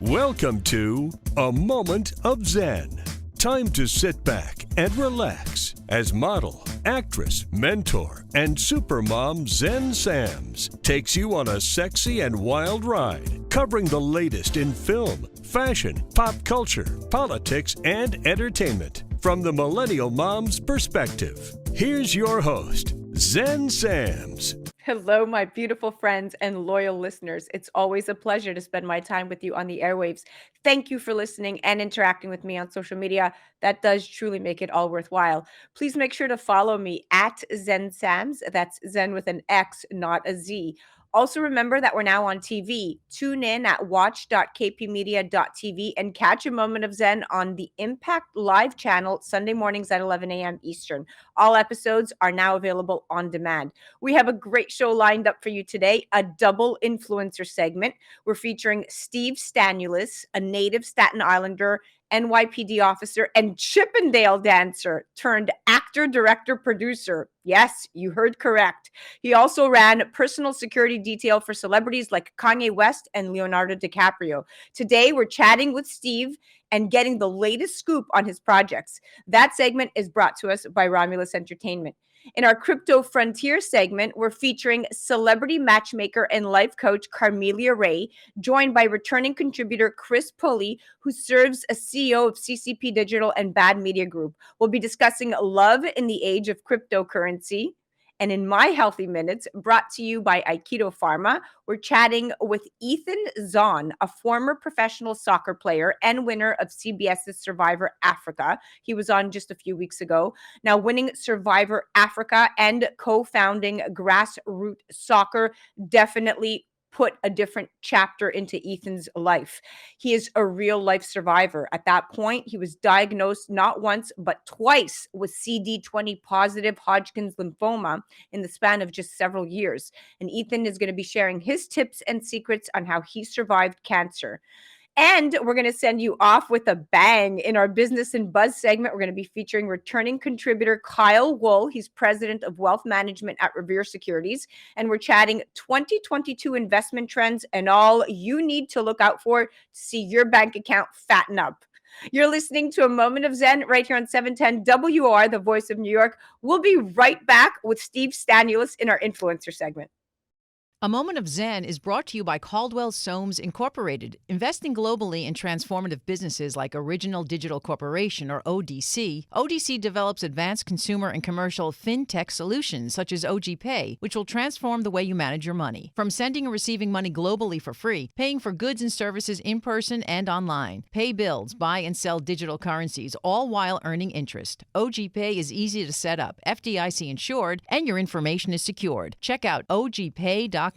Welcome to A Moment of Zen. Time to sit back and relax as model, actress, mentor, and supermom Zen Sams takes you on a sexy and wild ride, covering the latest in film, fashion, pop culture, politics, and entertainment from the millennial mom's perspective. Here's your host, Zen Sams. Hello, my beautiful friends and loyal listeners. It's always a pleasure to spend my time with you on the airwaves. Thank you for listening and interacting with me on social media. That does truly make it all worthwhile. Please make sure to follow me at Zen Sams. That's Zen with an X, not a Z. Also, remember that we're now on TV. Tune in at watch.kpmedia.tv and catch a moment of Zen on the Impact Live channel Sunday mornings at 11 a.m. Eastern. All episodes are now available on demand. We have a great show lined up for you today, a double influencer segment. We're featuring Steve Stanulis, a native Staten Islander, NYPD officer, and Chippendale Dancer turned actor, director, producer. Yes, you heard correct. He also ran personal security detail for celebrities like Kanye West and Leonardo DiCaprio. Today, we're chatting with Steve and getting the latest scoop on his projects. That segment is brought to us by Romulus Entertainment. In our Crypto Frontier segment, we're featuring celebrity matchmaker and life coach Carmelia Ray, joined by returning contributor Chris Pulley, who serves as CEO of CCP Digital and Bad Media Group. We'll be discussing love in the age of cryptocurrency. And in my Healthy Minutes, brought to you by Aikido Pharma, we're chatting with Ethan Zohn, a former professional soccer player and winner of CBS's Survivor Africa. He was on just a few weeks ago. Now winning Survivor Africa and co-founding Grassroots Soccer definitely put a different chapter into Ethan's life. He is a real life survivor. At that point, he was diagnosed not once, but twice with CD20 positive Hodgkin's lymphoma in the span of just several years. And Ethan is going to be sharing his tips and secrets on how he survived cancer. And we're going to send you off with a bang. In our Business and Buzz segment, we're going to be featuring returning contributor Kyle Wool. He's president of wealth management at Revere Securities. And we're chatting 2022 investment trends and all you need to look out for to see your bank account fatten up. You're listening to A Moment of Zen right here on 710 WOR, the voice of New York. We'll be right back with Steve Stanulis in our influencer segment. A Moment of Zen is brought to you by Caldwell Soames Incorporated, investing globally in transformative businesses like Original Digital Corporation, or ODC. ODC develops advanced consumer and commercial fintech solutions such as OG Pay, which will transform the way you manage your money. From sending and receiving money globally for free, paying for goods and services in person and online, pay bills, buy and sell digital currencies, all while earning interest. OG Pay is easy to set up, FDIC insured, and your information is secured. Check out ogpay.com.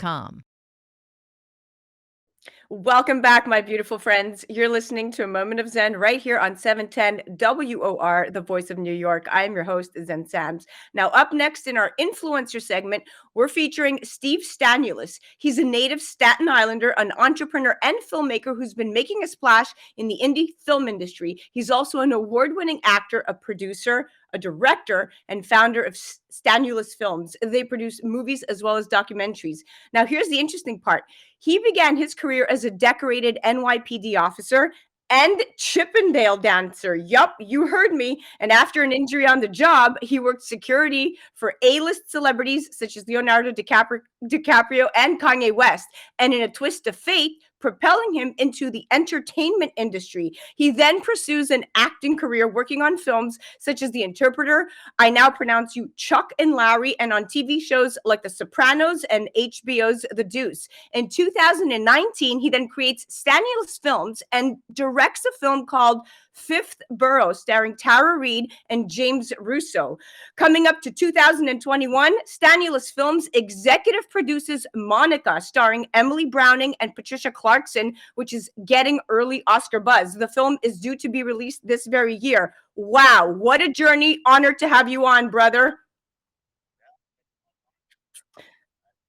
Welcome back, my beautiful friends. You're listening to A Moment of Zen right here on 710 WOR, the voice of New York. I am your host, Zen Sams. Now, up next in our influencer segment, we're featuring Steve Stanulis. He's a native Staten Islander, an entrepreneur and filmmaker who's been making a splash in the indie film industry. He's also an award-winning actor, a producer, a director, and founder of Stanulis Films. They produce movies as well as documentaries. Now, here's the interesting part. He began his career as a decorated NYPD officer and Chippendale Dancer. Yup, you heard me. And after an injury on the job, he worked security for A-list celebrities such as Leonardo DiCaprio and Kanye West. And in a twist of fate, propelling him into the entertainment industry. He then pursues an acting career working on films such as The Interpreter, I Now Pronounce You, Chuck and Larry, and on TV shows like The Sopranos and HBO's The Deuce. In 2019, he then creates Staniulis Films and directs a film called Fifth Borough, starring Tara Reid and James Russo. Coming up to 2021, Stanulis Films executive produces Monica, starring Emily Browning and Patricia Clarkson, which is getting early Oscar buzz. The film is due to be released this very year. Wow, what a journey. Honored to have you on, brother.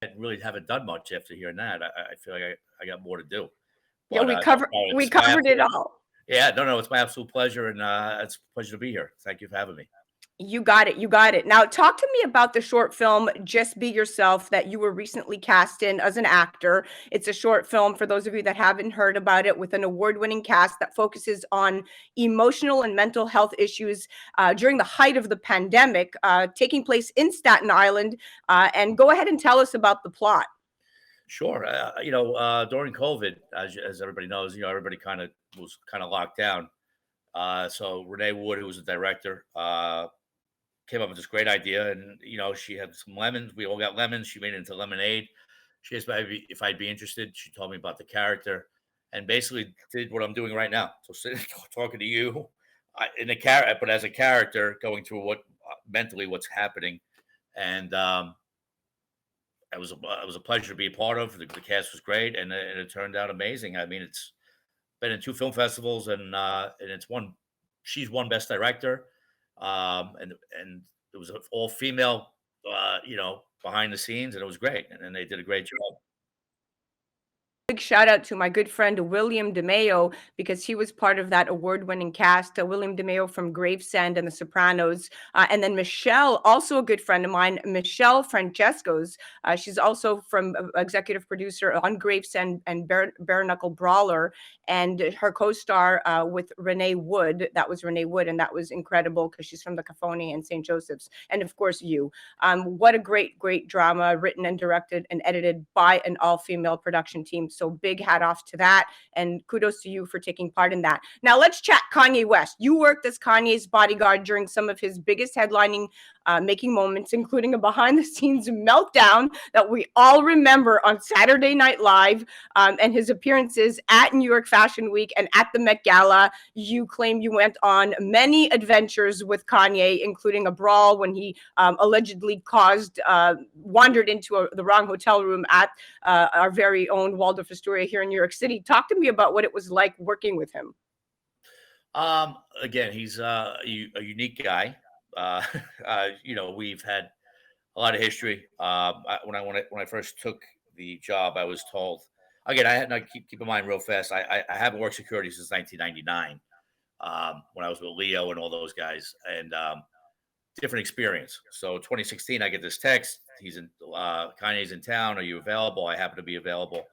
I really haven't done much after hearing that. I feel like I got more to do. Yeah, we covered it all. Yeah, no, it's my absolute pleasure, and it's a pleasure to be here. Thank you for having me. You got it. You got it. Now, talk to me about the short film, Just Be Yourself, that you were recently cast in as an actor. It's a short film, for those of you that haven't heard about it, with an award-winning cast that focuses on emotional and mental health issues during the height of the pandemic, taking place in Staten Island. And go ahead and tell us about the plot. Sure. During COVID, as everybody knows, everybody was kind of locked down. So Renee Wood, who was the director, came up with this great idea, and she had some lemons. We all got lemons. She made it into lemonade. She asked me if I'd be interested. She told me about the character, and basically did what I'm doing right now. So sitting talking to you in a character, but as a character, going through what mentally what's happening, and it was a pleasure to be a part of. The cast was great, and it turned out amazing. I mean, it's been in 2 film festivals, and it's won. She's won Best Director. And it was an all female, behind the scenes, and it was great. And they did a great job. Big shout out to my good friend William DeMeo, because he was part of that award-winning cast. William DeMeo from Gravesend and The Sopranos, and then Michelle, also a good friend of mine, Michelle Francesco's. She's also from executive producer on Gravesend and Bare Knuckle Brawler, and her co-star with Renee Wood. That was Renee Wood, and that was incredible because she's from the Cafoni and St. Joseph's, and of course you. What a great drama, written and directed and edited by an all-female production team. So big hat off to that, and kudos to you for taking part in that. Now let's chat Kanye West. You worked as Kanye's bodyguard during some of his biggest headlining making moments, including a behind-the-scenes meltdown that we all remember on Saturday Night Live, and his appearances at New York Fashion Week and at the Met Gala. You claim you went on many adventures with Kanye, including a brawl when he allegedly wandered into the wrong hotel room at our very own Waldorf Astoria here in New York City. Talk to me about what it was like working with him. Again, he's a unique guy. We've had a lot of history. When I first took the job, I was told, again, I had not keep in mind real fast. I haven't worked security since 1999, when I was with Leo and all those guys, and different experience. So 2016, I get this text. Kanye's in town. Are you available? I happen to be available.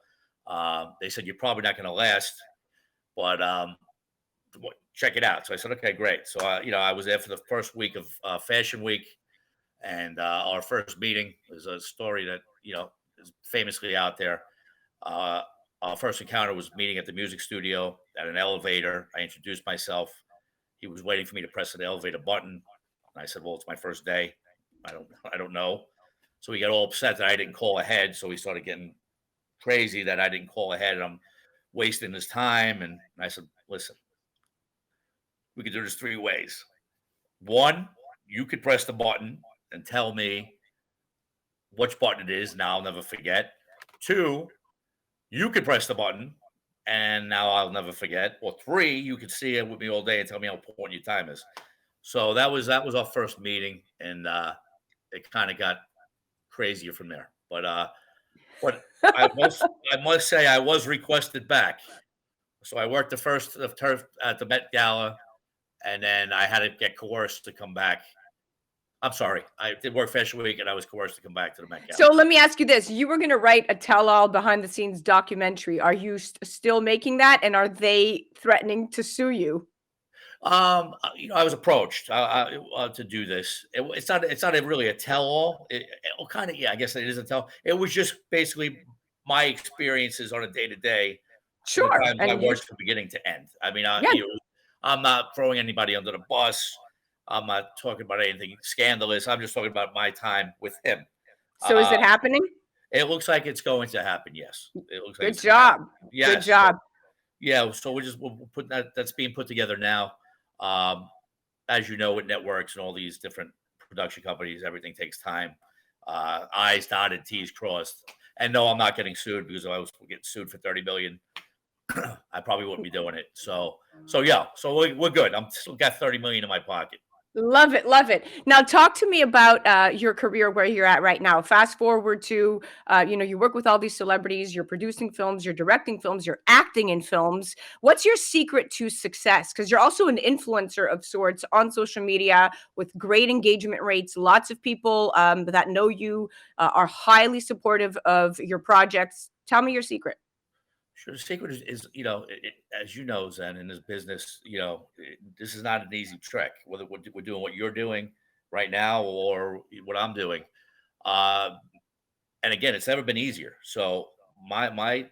They said, you're probably not going to last, but check it out. So I said, okay, great. So, I was there for the first week of Fashion Week, and our first meeting is a story that, is famously out there. Our first encounter was meeting at the music studio at an elevator. I introduced myself. He was waiting for me to press an elevator button. And I said, well, it's my first day. I don't know. So he got all upset that I didn't call ahead. So he started getting crazy that I didn't call ahead, and I'm wasting his time. And I said, listen, we could do this 3 ways. 1, you could press the button and tell me which button it is. Now I'll never forget. 2, you could press the button and now I'll never forget. Or 3, you could see it with me all day and tell me how important your time is. So that was our first meeting, and it kind of got crazier from there. But I must say I was requested back. So I worked the first of turf at the Met Gala, and then I had to get coerced to come back. I'm sorry. I did work Fashion Week, and I was coerced to come back to the Met Gala. So let me ask you this. You were going to write a tell-all behind-the-scenes documentary. Are you still making that, and are they threatening to sue you? I was approached to do this. It's not really a tell-all. Kind of, yeah, I guess it is a tell. It was just basically my experiences on a day-to-day. Sure. I worked from beginning to end. I mean, I'm not throwing anybody under the bus. I'm not talking about anything scandalous. I'm just talking about my time with him. So is it happening? It looks like it's going to happen. Yes. It looks like Good job. Yes. Good job. So we'll put that's being put together now. As you know, with networks and all these different production companies, everything takes time. I's dotted, T's crossed. And no, I'm not getting sued, because if I was getting sued for $30 million, I probably wouldn't be doing it. So yeah. So we're good. I'm still got $30 million in my pocket. Love it, love it. Now, talk to me about your career, where you're at right now. Fast forward to, you work with all these celebrities. You're producing films, you're directing films, you're acting in films. What's your secret to success? Because you're also an influencer of sorts on social media with great engagement rates. Lots of people that know you are highly supportive of your projects. Tell me your secret. Sure. The secret is as you know, Zen, in this business, this is not an easy trick. Whether we're doing what you're doing right now or what I'm doing, uh, and again, it's never been easier. So my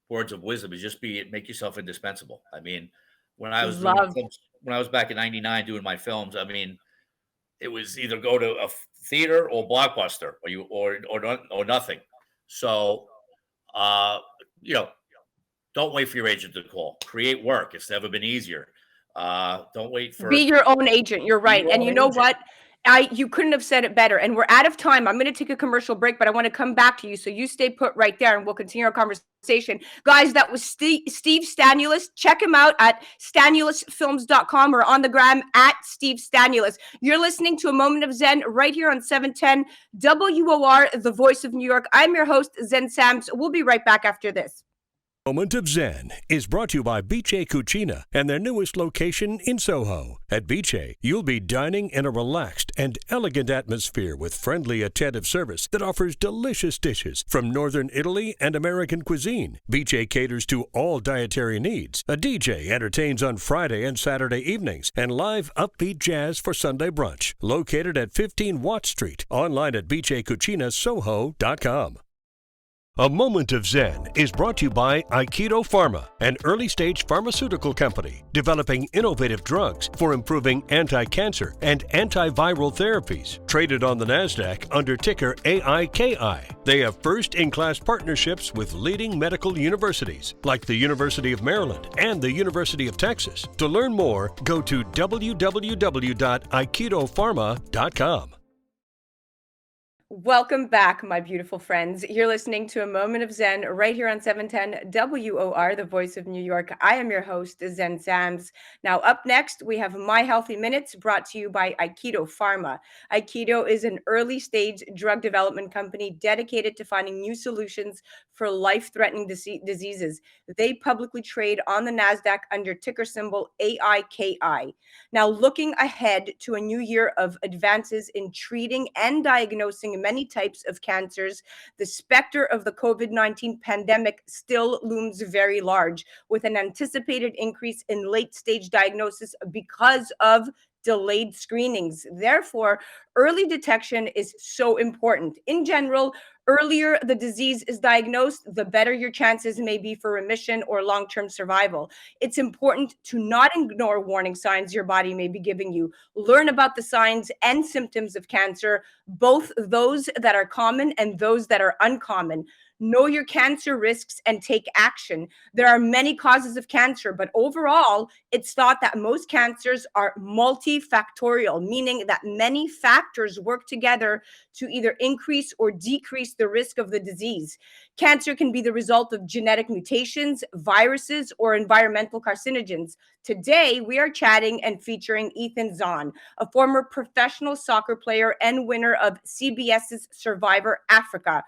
words of wisdom is just make yourself indispensable. I mean, when I was doing my Love. films, when I was back in '99 doing my films, I mean, it was either go to a theater or Blockbuster, or nothing. So, uh, you know, don't wait for your agent to call. Create work. It's never been easier. Don't wait Be for your own agent. You're be right. your And own you know agent. what? You couldn't have said it better. And we're out of time. I'm going to take a commercial break, but I want to come back to you. So you stay put right there and we'll continue our conversation. Guys, that was Steve Staniulis. Check him out at stanulisfilms.com or on the gram at Steve Staniulis. You're listening to A Moment of Zen right here on 710 WOR, the voice of New York. I'm your host, Zen Sams. We'll be right back after this. Moment of Zen is brought to you by Biche Cucina and their newest location in Soho. At Biche, you'll be dining in a relaxed and elegant atmosphere with friendly, attentive service that offers delicious dishes from Northern Italy and American cuisine. Biche caters to all dietary needs. A DJ entertains on Friday and Saturday evenings, and live upbeat jazz for Sunday brunch. Located at 15 Watt Street. Online at bichecucinasoho.com. A Moment of Zen is brought to you by Aikido Pharma, an early-stage pharmaceutical company developing innovative drugs for improving anti-cancer and antiviral therapies. Traded on the NASDAQ under ticker AIKI. They have first-in-class partnerships with leading medical universities like the University of Maryland and the University of Texas. To learn more, go to www.aikidopharma.com. Welcome back, my beautiful friends. You're listening to A Moment of Zen right here on 710 WOR, the voice of New York. I am your host, Zen Sams. Now, up next, we have My Healthy Minutes brought to you by Aikido Pharma. Aikido is an early stage drug development company dedicated to finding new solutions for life-threatening diseases. They publicly trade on the NASDAQ under ticker symbol AIKI. Now, looking ahead to a new year of advances in treating and diagnosing many types of cancers, the specter of the COVID-19 pandemic still looms very large, with an anticipated increase in late-stage diagnosis because of delayed screenings. Therefore, early detection is so important. In general, earlier the disease is diagnosed, the better your chances may be for remission or long-term survival. It's important to not ignore warning signs your body may be giving you. Learn about the signs and symptoms of cancer, both those that are common and those that are uncommon. Know your cancer risks and take action. There are many causes of cancer, but overall, it's thought that most cancers are multifactorial, meaning that many factors work together to either increase or decrease the risk of the disease. Cancer can be the result of genetic mutations, viruses, or environmental carcinogens. Today, we are chatting and featuring Ethan Zohn, a former professional soccer player and winner of CBS's Survivor Africa.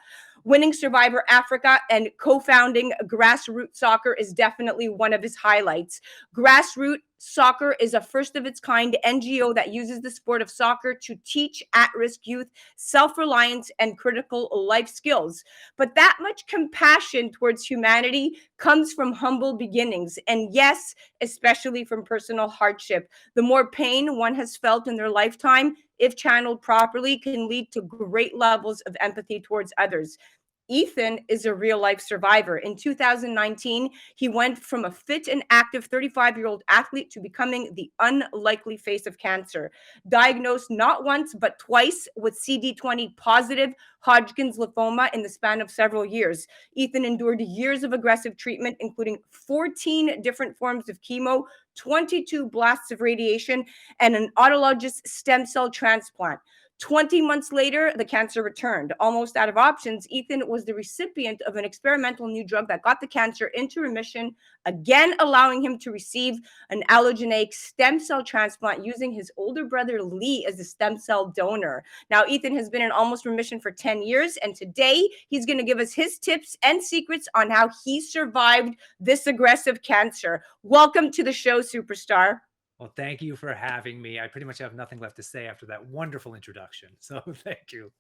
Winning Survivor Africa and co-founding Grassroots Soccer is definitely one of his highlights. Grassroots Soccer is a first-of-its-kind NGO that uses the sport of soccer to teach at-risk youth self-reliance and critical life skills. But that much compassion towards humanity comes from humble beginnings, and yes, especially from personal hardship. The more pain one has felt in their lifetime, if channeled properly, can lead to great levels of empathy towards others. Ethan is a real life survivor. In 2019, he went from a fit and active 35-year-old athlete to becoming the unlikely face of cancer. Diagnosed not once, but twice with CD20 positive Hodgkin's lymphoma in the span of several years. Ethan endured years of aggressive treatment, including 14 different forms of chemo, 22 blasts of radiation, and an autologous stem cell transplant. 20 months later, the cancer returned. Almost out of options, Ethan was the recipient of an experimental new drug that got the cancer into remission, again allowing him to receive an allogeneic stem cell transplant using his older brother Lee as the stem cell donor. Now, Ethan has been in almost remission for 10 years, and today he's going to give us his tips and secrets on how he survived this aggressive cancer. Welcome to the show, superstar. Well, thank you for having me. I pretty much have nothing left to say after that wonderful introduction. So thank you.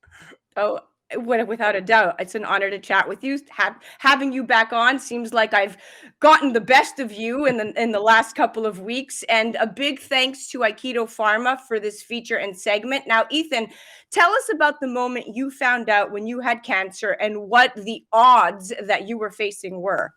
Oh, without a doubt, it's an honor to chat with you. Having you back on seems like I've gotten the best of you in the last couple of weeks. And a big thanks to Aikido Pharma for this feature and segment. Now, Ethan, tell us about the moment you found out when you had cancer and what the odds that you were facing were.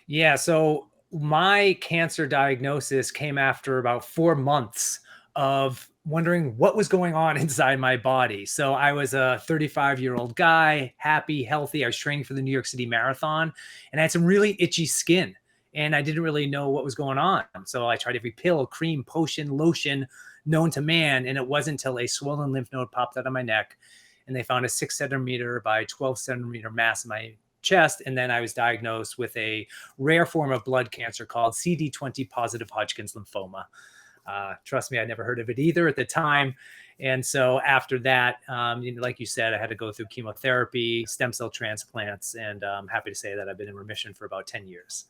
Yeah, so my cancer diagnosis came after about 4 months of wondering what was going on inside my body. So I was a 35-year-old guy, happy, healthy. I was training for the New York City Marathon, and I had some really itchy skin, and I didn't really know what was going on. So I tried every pill, cream, potion, lotion known to man, and it wasn't until a swollen lymph node popped out of my neck, and they found a 6 centimeter by 12 centimeter mass in my chest. And then I was diagnosed with a rare form of blood cancer called CD20 positive Hodgkin's lymphoma. Trust me, I never heard of it either at the time. And so after that, like you said, I had to go through chemotherapy, stem cell transplants, and I'm happy to say that I've been in remission for about 10 years.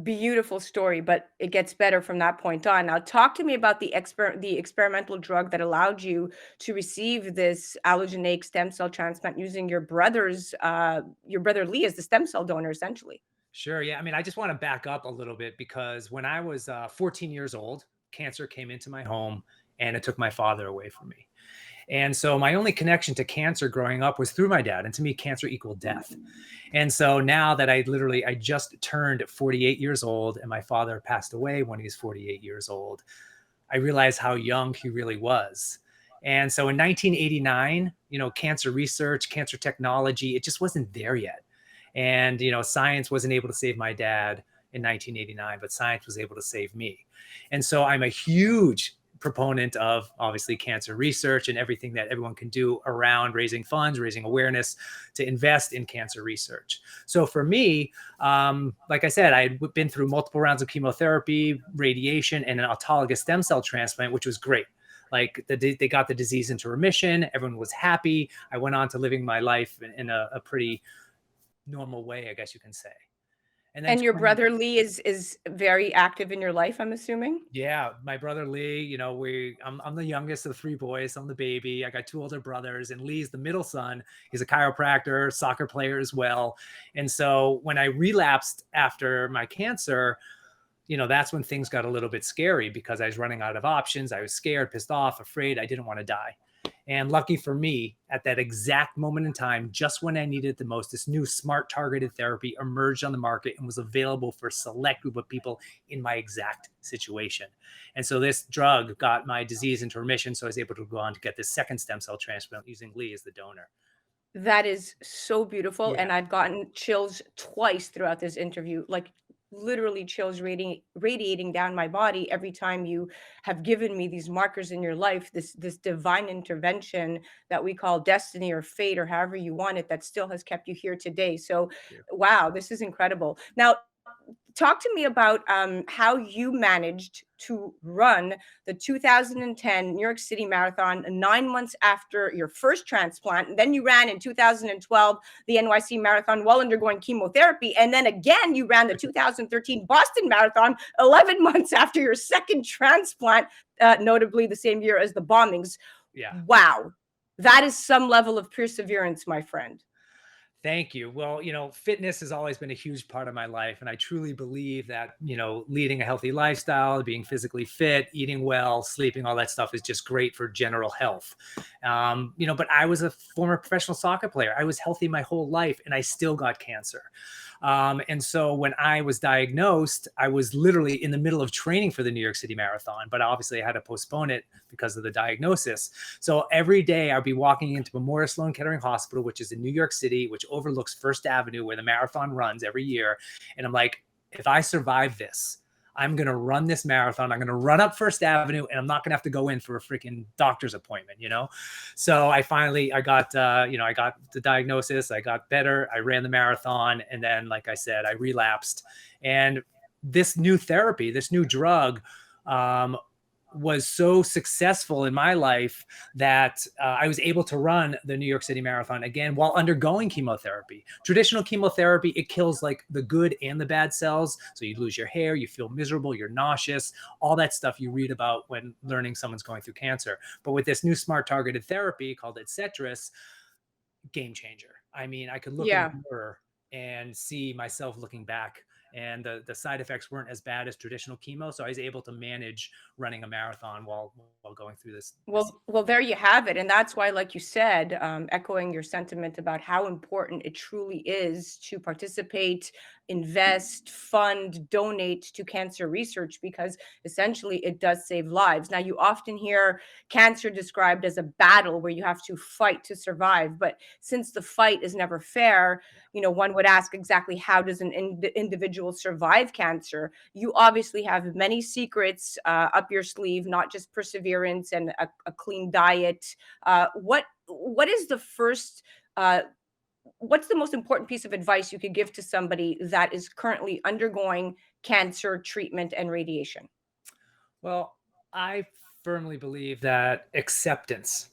Beautiful story, but it gets better from that point on. Now, talk to me about the experimental drug that allowed you to receive this allogeneic stem cell transplant using your brother Lee as the stem cell donor, essentially. Sure. Yeah. I mean, I just want to back up a little bit because when I was 14 years old, cancer came into my home and it took my father away from me. And so my only connection to cancer growing up was through my dad. And to me, cancer equaled death. And so now that I just turned 48 years old and my father passed away when he was 48 years old, I realized how young he really was. And so in 1989, cancer research, cancer technology, it just wasn't there yet. And, science wasn't able to save my dad in 1989, but science was able to save me. And so I'm a huge proponent of obviously cancer research and everything that everyone can do around raising funds, raising awareness to invest in cancer research. So for me, like I said, I had been through multiple rounds of chemotherapy, radiation, and an autologous stem cell transplant, which was great. Like they got the disease into remission. Everyone was happy. I went on to living my life in a pretty normal way, I guess you can say. And your brother Lee is very active in your life, I'm assuming? Yeah, my brother Lee, I'm the youngest of the 3 boys. I'm the baby. I got 2 older brothers, and Lee's the middle son. He's a chiropractor, soccer player as well. And so when I relapsed after my cancer, that's when things got a little bit scary because I was running out of options. I was scared, pissed off, afraid. I didn't want to die. And lucky for me, at that exact moment in time, just when I needed it the most, this new smart targeted therapy emerged on the market and was available for a select group of people in my exact situation. And so this drug got my disease into remission. So I was able to go on to get this second stem cell transplant using Lee as the donor. That is so beautiful. Yeah. And I've gotten chills twice throughout this interview, like literally chills radiating down my body every time you have given me these markers in your life, this divine intervention that we call destiny or fate or however you want it, that still has kept you here today. So, wow, this is incredible. Now, talk to me about how you managed to run the 2010 New York City Marathon 9 months after your first transplant. And then you ran in 2012 the NYC Marathon while undergoing chemotherapy. And then again, you ran the 2013 Boston Marathon 11 months after your second transplant, notably the same year as the bombings. Yeah. Wow. That is some level of perseverance, my friend. Thank you. Well, fitness has always been a huge part of my life. And I truly believe that, leading a healthy lifestyle, being physically fit, eating well, sleeping, all that stuff is just great for general health. But I was a former professional soccer player. I was healthy my whole life and I still got cancer. And so when I was diagnosed, I was literally in the middle of training for the New York City Marathon, but obviously I had to postpone it because of the diagnosis. So every day I'd be walking into Memorial Sloan Kettering Hospital, which is in New York City, which overlooks First Avenue, where the marathon runs every year. And I'm like, if I survive this, I'm going to run this marathon. I'm going to run up First Avenue, and I'm not going to have to go in for a freaking doctor's appointment, you know? So I got the diagnosis. I got better. I ran the marathon. And then, like I said, I relapsed. And this new therapy, this new drug, was so successful in my life that I was able to run the New York City Marathon again while undergoing chemotherapy. Traditional chemotherapy, it kills like the good and the bad cells. So you lose your hair, you feel miserable, you're nauseous, all that stuff you read about when learning someone's going through cancer. But with this new smart targeted therapy called Etcetris, game changer. I mean, I could look in the mirror and see myself looking back, and the side effects weren't as bad as traditional chemo. So I was able to manage running a marathon while going through this. Well, there you have it. And that's why, like you said, echoing your sentiment about how important it truly is to participate, invest, fund, donate to cancer research, because essentially it does save lives. Now, you often hear cancer described as a battle where you have to fight to survive. But since the fight is never fair, one would ask, exactly how does an individual survive cancer? You obviously have many secrets up your sleeve, not just perseverance and a clean diet. What is the first? What's the most important piece of advice you could give to somebody that is currently undergoing cancer treatment and radiation? Well, I firmly believe that acceptance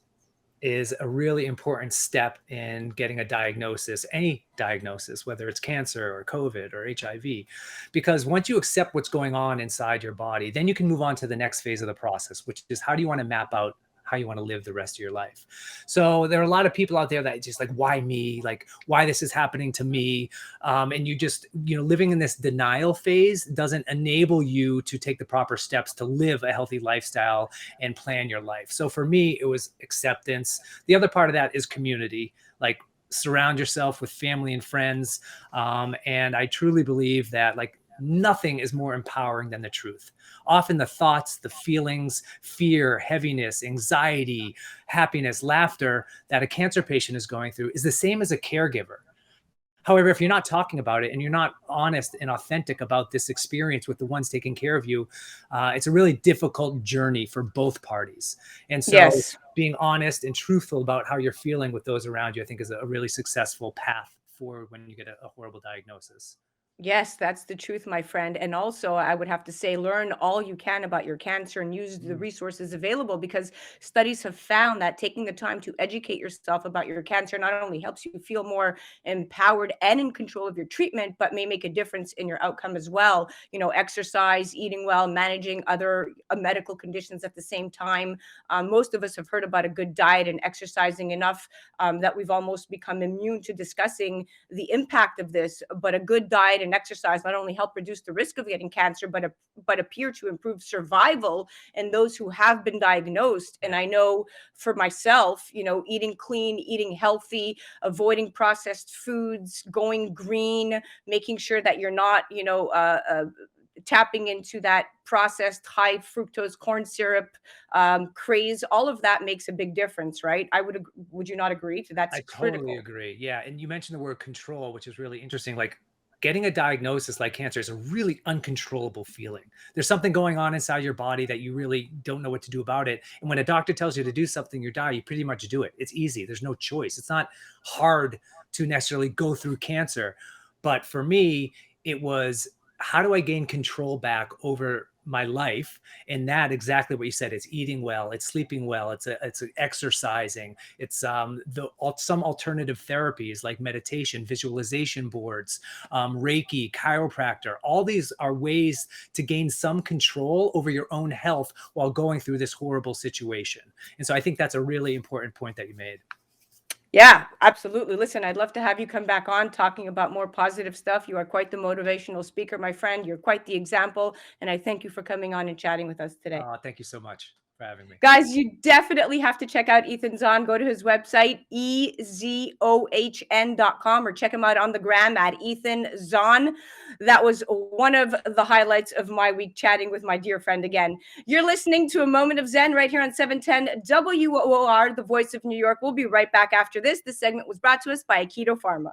is a really important step in getting a diagnosis, any diagnosis, whether it's cancer or COVID or HIV, because once you accept what's going on inside your body, then you can move on to the next phase of the process, which is how do you want to map out how you want to live the rest of your life. So there are a lot of people out there that just like, why me? Like, why this is happening to me? And you just, living in this denial phase doesn't enable you to take the proper steps to live a healthy lifestyle and plan your life. So for me, it was acceptance. The other part of that is community, like surround yourself with family and friends. And I truly believe that like nothing is more empowering than the truth. Often the thoughts, the feelings, fear, heaviness, anxiety, happiness, laughter that a cancer patient is going through is the same as a caregiver. However, if you're not talking about it and you're not honest and authentic about this experience with the ones taking care of you, it's a really difficult journey for both parties. And so being honest and truthful about how you're feeling with those around you, I think is a really successful path forward when you get a horrible diagnosis. Yes, that's the truth, my friend. And also, I would have to say, learn all you can about your cancer and use the resources available, because studies have found that taking the time to educate yourself about your cancer not only helps you feel more empowered and in control of your treatment, but may make a difference in your outcome as well. Exercise, eating well, managing other medical conditions at the same time. Most of us have heard about a good diet and exercising enough that we've almost become immune to discussing the impact of this. But a good diet and exercise not only help reduce the risk of getting cancer, but appear to improve survival in those who have been diagnosed. And I know for myself, eating clean, eating healthy, avoiding processed foods, going green, making sure that you're not, tapping into that processed high fructose corn syrup craze, all of that makes a big difference, right? Would you not agree? That's critical. I totally agree. Yeah. And you mentioned the word control, which is really interesting. Like getting a diagnosis like cancer is a really uncontrollable feeling. There's something going on inside your body that you really don't know what to do about it. And when a doctor tells you to do something, you pretty much do it. It's easy. There's no choice. It's not hard to necessarily go through cancer. But for me, it was, how do I gain control back over my life? And that exactly what you said, it's eating well, it's sleeping well, it's exercising, it's some alternative therapies like meditation, visualization boards, Reiki, chiropractor. All these are ways to gain some control over your own health while going through this horrible situation. And so I think that's a really important point that you made. Yeah, absolutely. Listen, I'd love to have you come back on talking about more positive stuff. You are quite the motivational speaker, my friend. You're quite the example. And I thank you for coming on and chatting with us today. Thank you so much for having me. Guys, you definitely have to check out Ethan Zohn. Go to his website, EZOHN.com, or check him out on the gram at Ethan Zohn. That was one of the highlights of my week, chatting with my dear friend again. You're listening to A Moment of Zen right here on 710 WOR, the voice of New York. We'll be right back after this. This segment was brought to us by Aikido Pharma.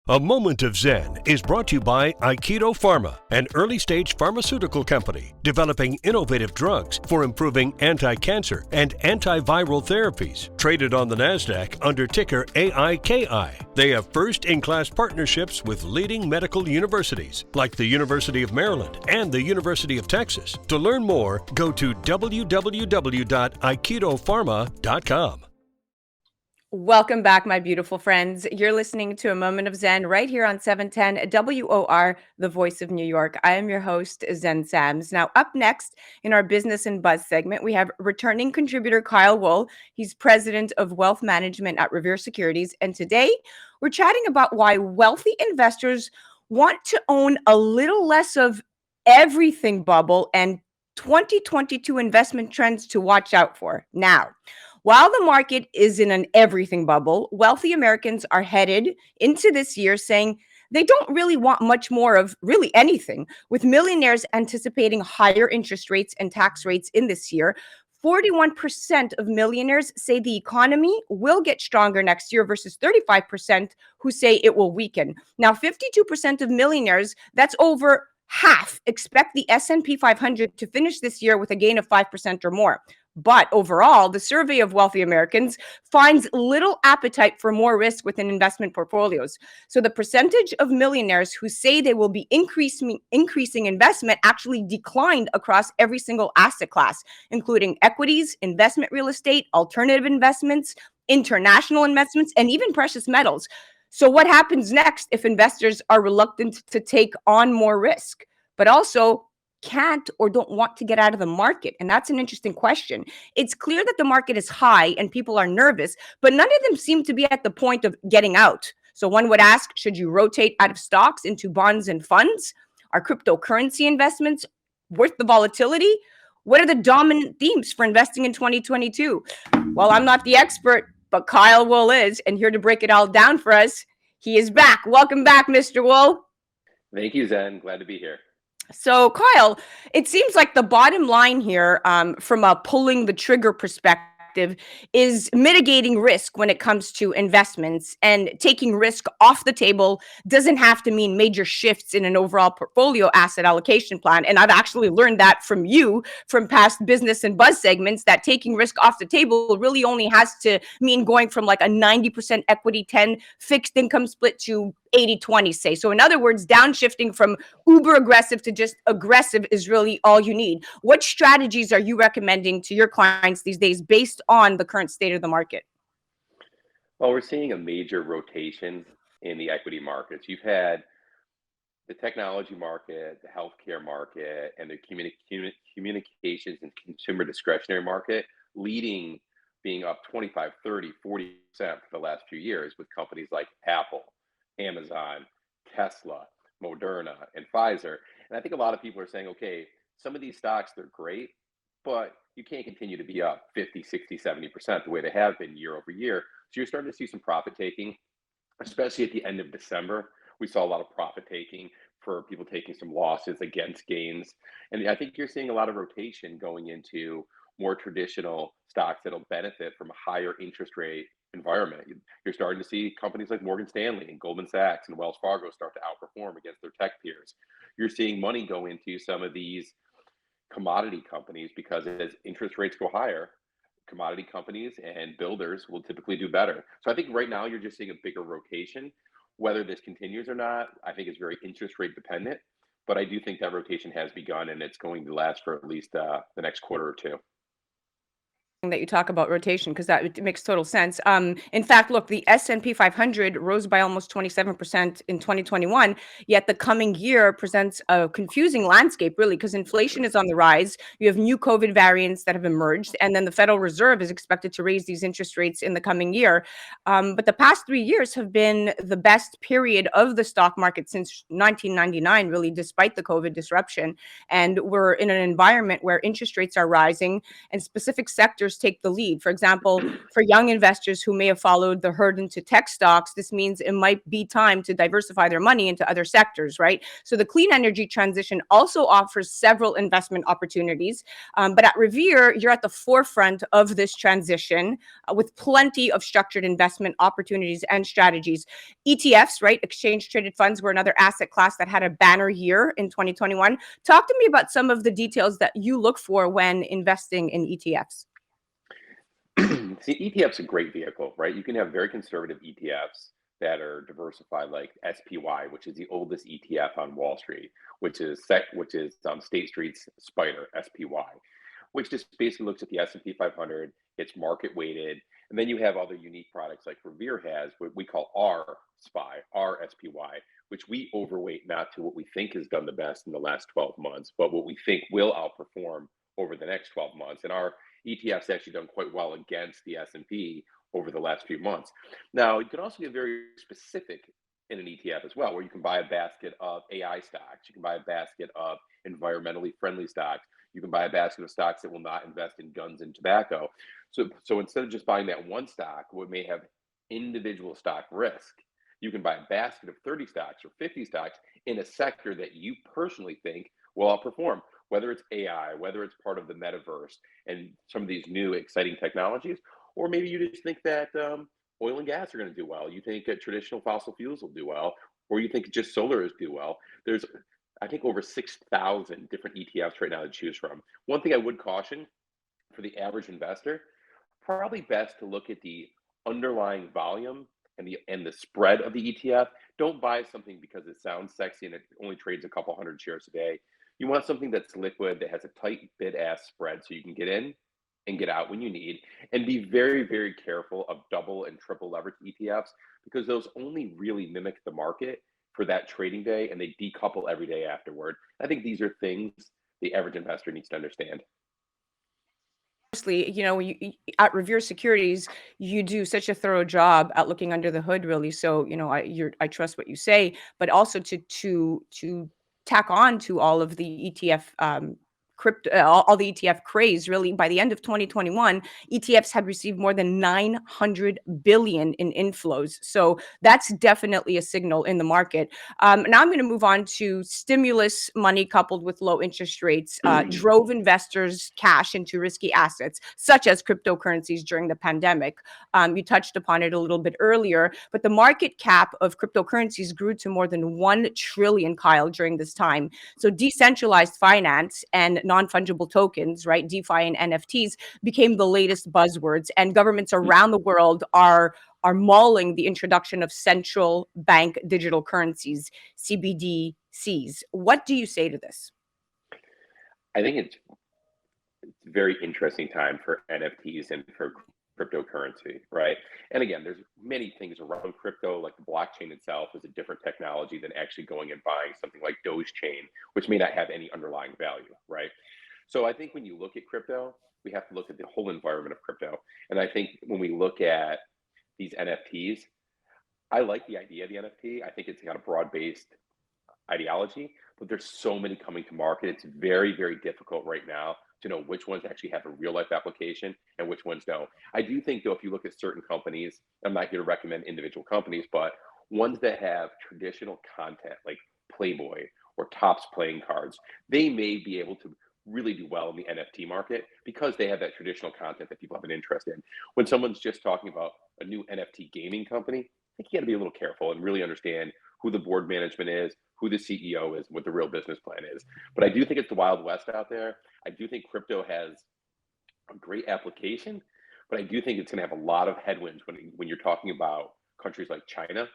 A Moment of Zen is brought to you by Aikido Pharma, an early-stage pharmaceutical company developing innovative drugs for improving anti-cancer and antiviral therapies. Traded on the NASDAQ under ticker AIKI. They have first-in-class partnerships with leading medical universities like the University of Maryland and the University of Texas. To learn more, go to www.aikidopharma.com. Welcome back, my beautiful friends. You're listening to A Moment of Zen right here on 710 WOR, the voice of New York. I am your host, Zen Sams. Now, up next in our Business and Buzz segment, we have returning contributor Kyle Wool. He's president of wealth management at Revere Securities. And today we're chatting about why wealthy investors want to own a little less of everything bubble and 2022 investment trends to watch out for. Now, while the market is in an everything bubble, wealthy Americans are headed into this year saying they don't really want much more of really anything, with millionaires anticipating higher interest rates and tax rates in this year. 41% of millionaires say the economy will get stronger next year versus 35% who say it will weaken. Now, 52% of millionaires, that's over half, expect the S&P 500 to finish this year with a gain of 5% or more. But overall, the survey of wealthy Americans finds little appetite for more risk within investment portfolios. So the percentage of millionaires who say they will be increasing investment actually declined across every single asset class, including equities, investment real estate, alternative investments, international investments, and even precious metals. So what happens next if investors are reluctant to take on more risk, but also can't or don't want to get out of the market? And that's an interesting question. It's clear that the market is high and people are nervous, but none of them seem to be at the point of getting out. So one would ask, should you rotate out of stocks into bonds and funds? Are cryptocurrency investments worth the volatility? What are the dominant themes for investing in 2022? Well, I'm not the expert, but Kyle Wool is, and here to break it all down for us, he is back. Welcome back, Mr. Wool. Thank you, Zen. Glad to be here. So, Kyle, it seems like the bottom line here, from a pulling the trigger perspective, is mitigating risk when it comes to investments, and taking risk off the table doesn't have to mean major shifts in an overall portfolio asset allocation plan. And I've actually learned that from you from past business and buzz segments, that taking risk off the table really only has to mean going from like a 90% equity, 10 fixed income split to 80-20, say. So in other words, downshifting from uber aggressive to just aggressive is really all you need. What strategies are you recommending to your clients these days based on the current state of the market? Well, we're seeing a major rotation in the equity markets. You've had the technology market, the healthcare market, and the communications and consumer discretionary market leading, being up 25, 30, 40% for the last few years, with companies like Apple, Amazon, Tesla, Moderna, and Pfizer. And I think a lot of people are saying, okay, some of these stocks, they're great, but you can't continue to be up 50, 60, 70% the way they have been year over year. So you're starting to see some profit taking, especially at the end of December. We saw a lot of profit taking for people taking some losses against gains. And I think you're seeing a lot of rotation going into more traditional stocks that'll benefit from a higher interest rate environment. You're starting to see companies like Morgan Stanley and Goldman Sachs and Wells Fargo start to outperform against their tech peers. You're seeing money go into some of these commodity companies because as interest rates go higher, commodity companies and builders will typically do better. So I think right now you're just seeing a bigger rotation. Whether this continues or not, I think is very interest rate dependent, but I do think that rotation has begun and it's going to last for at least the next quarter or two. That you talk about rotation, because that it makes total sense. In fact, look, the S&P 500 rose by almost 27% in 2021, yet the coming year presents a confusing landscape, really, because inflation is on the rise. You have new COVID variants that have emerged, and then the Federal Reserve is expected to raise these interest rates in the coming year. But the past 3 years have been the best period of the stock market since 1999, really, despite the COVID disruption. And we're in an environment where interest rates are rising and specific sectors sectors take the lead. For example, for young investors who may have followed the herd into tech stocks, this means it might be time to diversify their money into other sectors, right? So the clean energy transition also offers several investment opportunities. But at Revere, you're at the forefront of this transition with plenty of structured investment opportunities and strategies. ETFs, right? Exchange traded funds were another asset class that had a banner year in 2021. Talk to me about some of the details that you look for when investing in ETFs. See, ETF's a great vehicle, right? You can have very conservative ETFs that are diversified, like SPY, which is the oldest ETF on Wall Street, which is State Street's Spider, SPY, which just basically looks at the S&P 500. It's market weighted, and then you have other unique products like Revere has, what we call our SPY, our SPY, which we overweight not to what we think has done the best in the last 12 months, but what we think will outperform over the next 12 months. And our ETF's actually done quite well against the S&P over the last few months. Now, you can also get very specific in an ETF as well, where you can buy a basket of AI stocks. You can buy a basket of environmentally friendly stocks. You can buy a basket of stocks that will not invest in guns and tobacco. So instead of just buying that one stock, what may have individual stock risk, you can buy a basket of 30 stocks or 50 stocks in a sector that you personally think will outperform, whether it's AI, whether it's part of the Metaverse and some of these new exciting technologies, or maybe you just think that oil and gas are going to do well. You think that traditional fossil fuels will do well, or you think just solar is do well. There's, I think, over 6,000 different ETFs right now to choose from. One thing I would caution for the average investor, probably best to look at the underlying volume and the spread of the ETF. Don't buy something because it sounds sexy and it only trades a couple hundred shares a day. You want something that's liquid, that has a tight bid-ask spread so you can get in and get out when you need, and be very, very careful of double and triple leverage ETFs, because those only really mimic the market for that trading day and they decouple every day afterward. I think these are things the average investor needs to understand. Honestly, at Revere Securities, you do such a thorough job at looking under the hood, really. So, I trust what you say, but also to tack on to all of the ETF crypto, all the ETF craze. Really, by the end of 2021, ETFs had received more than 900 billion in inflows. So that's definitely a signal in the market. Now I'm going to move on to stimulus money coupled with low interest rates drove investors' cash into risky assets, such as cryptocurrencies during the pandemic. You touched upon it a little bit earlier, but the market cap of cryptocurrencies grew to more than 1 trillion, Kyle, during this time. So decentralized finance and non-fungible tokens, right, DeFi and NFTs, became the latest buzzwords, and governments around the world are mulling the introduction of central bank digital currencies, CBDCs. What do you say to this? I think it's a very interesting time for NFTs and for cryptocurrency, right? And again, there's many things around crypto, like the blockchain itself is a different technology than actually going and buying something like Dogechain, which may not have any underlying value, right? So I think when you look at crypto, we have to look at the whole environment of crypto. And I think when we look at these NFTs, I like the idea of the NFT. I think it's got a broad-based ideology, but there's so many coming to market. It's very, very difficult right now to know which ones actually have a real life application and which ones don't. I do think, though, if you look at certain companies, I'm not here to recommend individual companies, but ones that have traditional content like Playboy or Topps playing cards, they may be able to really do well in the NFT market because they have that traditional content that people have an interest in. When someone's just talking about a new NFT gaming company, I think you got to be a little careful and really understand who the board management is, who the CEO is, what the real business plan is. But I do think it's the Wild West out there. I do think crypto has a great application, but I do think it's going to have a lot of headwinds when you're talking about countries like China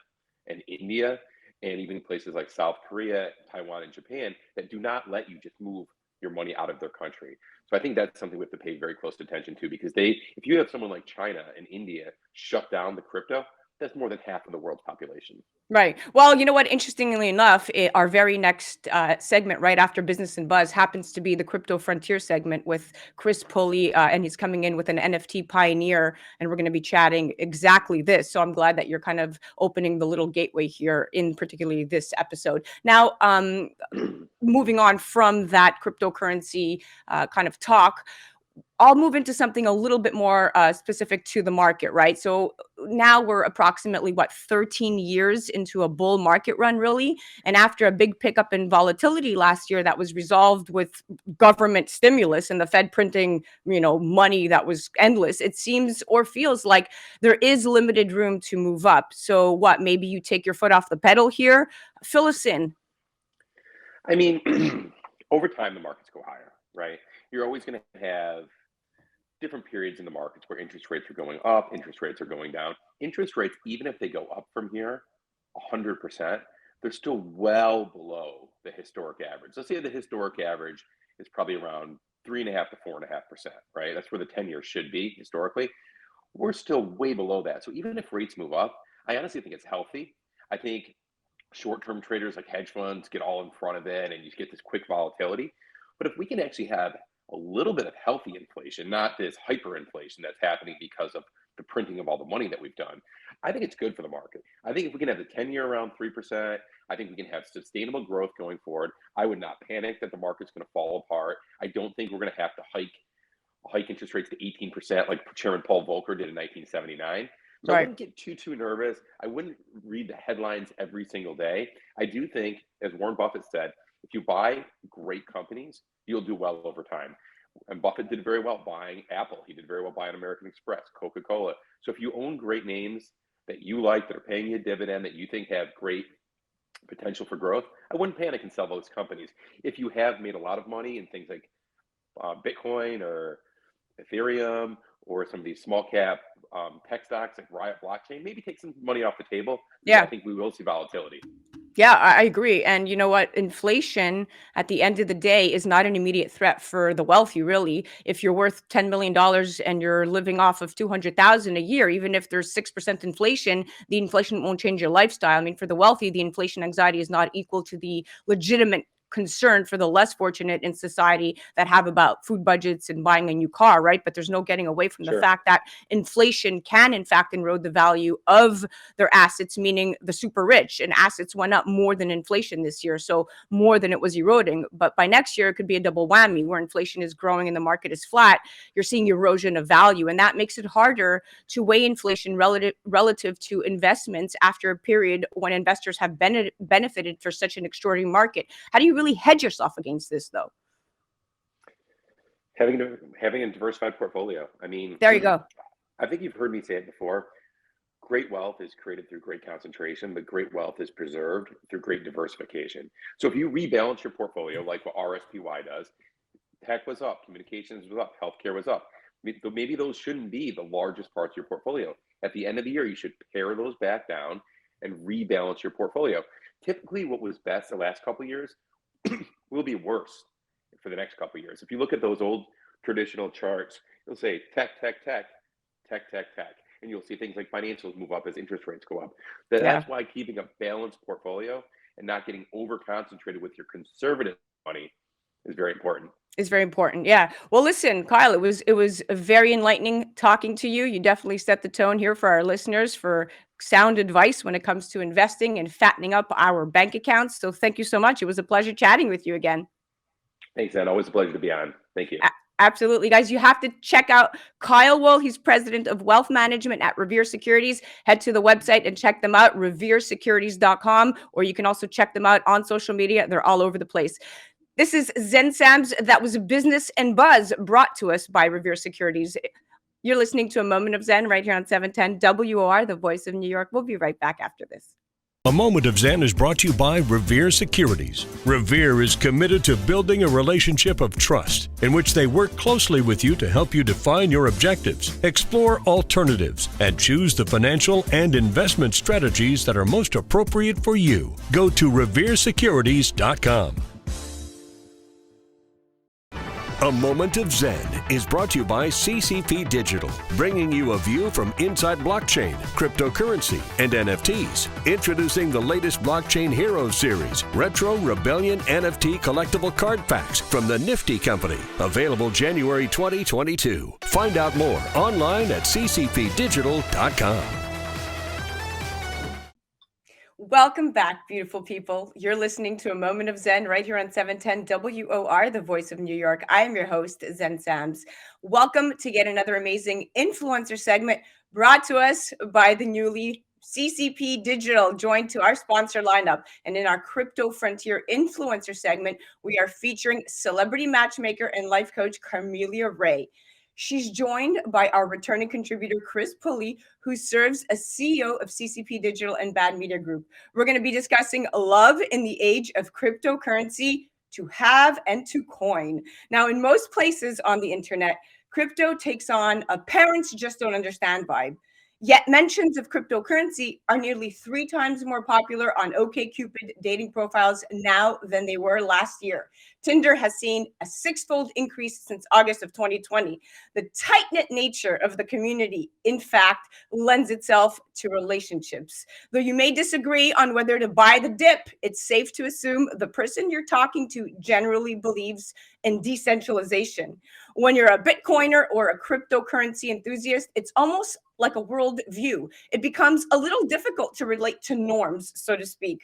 and India, and even places like South Korea, Taiwan, and Japan that do not let you just move your money out of their country. So I think that's something we have to pay very close attention to, because if you have someone like China and India shut down the crypto, that's more than half of the world's population. Right. Well, you know what? Interestingly enough, our very next segment right after Business and Buzz happens to be the Crypto Frontier segment with Chris Pulley, and he's coming in with an NFT pioneer, and we're going to be chatting exactly this. So I'm glad that you're kind of opening the little gateway here in particularly this episode. Now, moving on from that cryptocurrency kind of talk, I'll move into something a little bit more specific to the market, right? So now we're approximately 13 years into a bull market run, really. And after a big pickup in volatility last year that was resolved with government stimulus and the Fed printing, money that was endless, it seems or feels like there is limited room to move up. So maybe you take your foot off the pedal here? Fill us in. I mean, over time, the markets go higher, right? You're always going to have different periods in the markets where interest rates are going up, interest rates are going down. Interest rates, even if they go up from here 100%, they're still well below the historic average. Let's say the historic average is probably around 3.5 to 4.5%, right? That's where the 10 years should be historically. We're still way below that. So even if rates move up, I honestly think it's healthy. I think short-term traders like hedge funds get all in front of it and you get this quick volatility. But if we can actually have a little bit of healthy inflation, not this hyperinflation that's happening because of the printing of all the money that we've done, I think it's good for the market. I think if we can have the 10-year around 3%, I think we can have sustainable growth going forward. I would not panic that the market's going to fall apart. I don't think we're going to have to hike interest rates to 18% like Chairman Paul Volcker did in 1979. So I wouldn't get too nervous. I wouldn't read the headlines every single day. I do think, as Warren Buffett said, if you buy great companies, you'll do well over time. And Buffett did very well buying Apple. He did very well buying American Express, Coca-Cola. So if you own great names that you like, that are paying you a dividend, that you think have great potential for growth, I wouldn't panic and sell those companies. If you have made a lot of money in things like Bitcoin or Ethereum or some of these small cap tech stocks like Riot Blockchain, maybe take some money off the table. Yeah. I think we will see volatility. Yeah, I agree. And you know what? Inflation at the end of the day is not an immediate threat for the wealthy, really. If you're worth $10 million and you're living off of $200,000 a year, even if there's 6% inflation, the inflation won't change your lifestyle. I mean, for the wealthy, the inflation anxiety is not equal to the legitimate concern for the less fortunate in society that have about food budgets and buying a new car, right? But there's no getting away from the fact that inflation can, in fact, erode the value of their assets, meaning the super rich, and assets went up more than inflation this year. So more than it was eroding. But by next year, it could be a double whammy where inflation is growing and the market is flat. You're seeing erosion of value. And that makes it harder to weigh inflation relative to investments after a period when investors have benefited for such an extraordinary market. How do you really hedge yourself against this, though? Having a diversified portfolio. I mean, there you go. I think you've heard me say it before. Great wealth is created through great concentration, but great wealth is preserved through great diversification. So if you rebalance your portfolio, like what RSPY does, tech was up, communications was up, healthcare was up. Maybe those shouldn't be the largest parts of your portfolio. At the end of the year, you should pare those back down and rebalance your portfolio. Typically, what was best the last couple of years will be worse for the next couple of years. If you look at those old traditional charts, you'll say tech, and you'll see things like financials move up as interest rates go up. That's why keeping a balanced portfolio and not getting over concentrated with your conservative money is very important. It's very important. Yeah. Well, listen, Kyle, it was very enlightening talking to you. You definitely set the tone here for our listeners for sound advice when it comes to investing and fattening up our bank accounts. So thank you so much. It was a pleasure chatting with you again. Thanks, Ann. Always a pleasure to be on. Thank you. Absolutely, guys. You have to check out Kyle Wool. He's president of wealth management at Revere Securities. Head to the website and check them out, reveresecurities.com, or you can also check them out on social media. They're all over the place. This is Zen Sam's. That was Business and Buzz, brought to us by Revere Securities. You're listening to A Moment of Zen right here on 710 WOR, the voice of New York. We'll be right back after this. A Moment of Zen is brought to you by Revere Securities. Revere is committed to building a relationship of trust in which they work closely with you to help you define your objectives, explore alternatives, and choose the financial and investment strategies that are most appropriate for you. Go to reveresecurities.com. A Moment of Zen is brought to you by CCP Digital, bringing you a view from inside blockchain, cryptocurrency, and NFTs. Introducing the latest Blockchain Heroes series, Retro Rebellion NFT collectible card packs from the Nifty Company. Available January 2022. Find out more online at ccpdigital.com. Welcome back, beautiful people. You're listening to A Moment of Zen right here on 710 WOR, the voice of New York. I am your host, Zen Sams. Welcome to yet another amazing influencer segment brought to us by the newly CCP Digital, joined to our sponsor lineup. And in our Crypto Frontier influencer segment, we are featuring celebrity matchmaker and life coach Carmelia Ray. She's joined by our returning contributor, Chris Pulley, who serves as CEO of CCP Digital and Bad Media Group. We're going to be discussing love in the age of cryptocurrency, to have and to coin. Now, in most places on the internet, crypto takes on a parents just don't understand vibe. Yet mentions of cryptocurrency are nearly 3 times more popular on OkCupid dating profiles now than they were last year. Tinder has seen a 6-fold increase since August of 2020. The tight-knit nature of the community, in fact, lends itself to relationships. Though you may disagree on whether to buy the dip, it's safe to assume the person you're talking to generally believes in decentralization. When you're a Bitcoiner or a cryptocurrency enthusiast, it's almost like a world view. It becomes a little difficult to relate to norms, so to speak.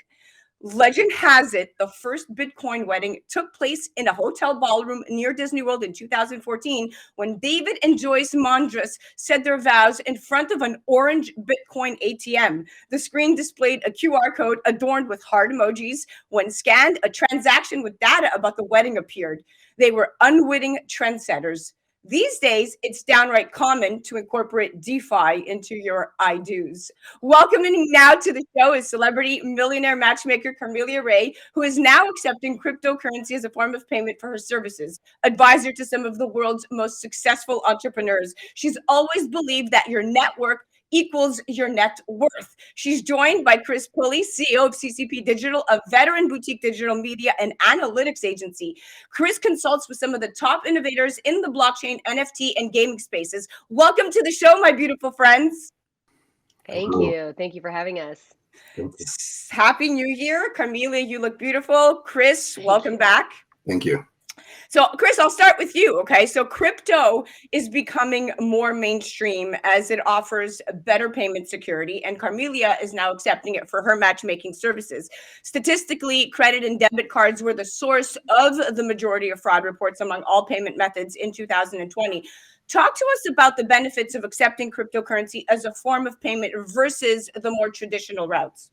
Legend has it the first Bitcoin wedding took place in a hotel ballroom near Disney World in 2014 when David and Joyce Mondras said their vows in front of an orange Bitcoin ATM. The screen displayed a QR code adorned with heart emojis. When scanned, a transaction with data about the wedding appeared. They were unwitting trendsetters. These days, it's downright common to incorporate DeFi into your I-dos. Welcoming now to the show is celebrity millionaire matchmaker Carmelia Ray, who is now accepting cryptocurrency as a form of payment for her services, advisor to some of the world's most successful entrepreneurs. She's always believed that your network equals your net worth. She's joined by Chris Pulley, CEO of CCP Digital, a veteran boutique digital media and analytics agency. Chris consults with some of the top innovators in the blockchain, NFT, and gaming spaces. Welcome to the show, my beautiful friends. Thank you. Thank you for having us. Happy New Year. Carmelia, you look beautiful. Chris, welcome back. Thank you. So, Chris, I'll start with you. Okay. So, crypto is becoming more mainstream as it offers better payment security, and Carmelia is now accepting it for her matchmaking services. Statistically, credit and debit cards were the source of the majority of fraud reports among all payment methods in 2020. Talk to us about the benefits of accepting cryptocurrency as a form of payment versus the more traditional routes.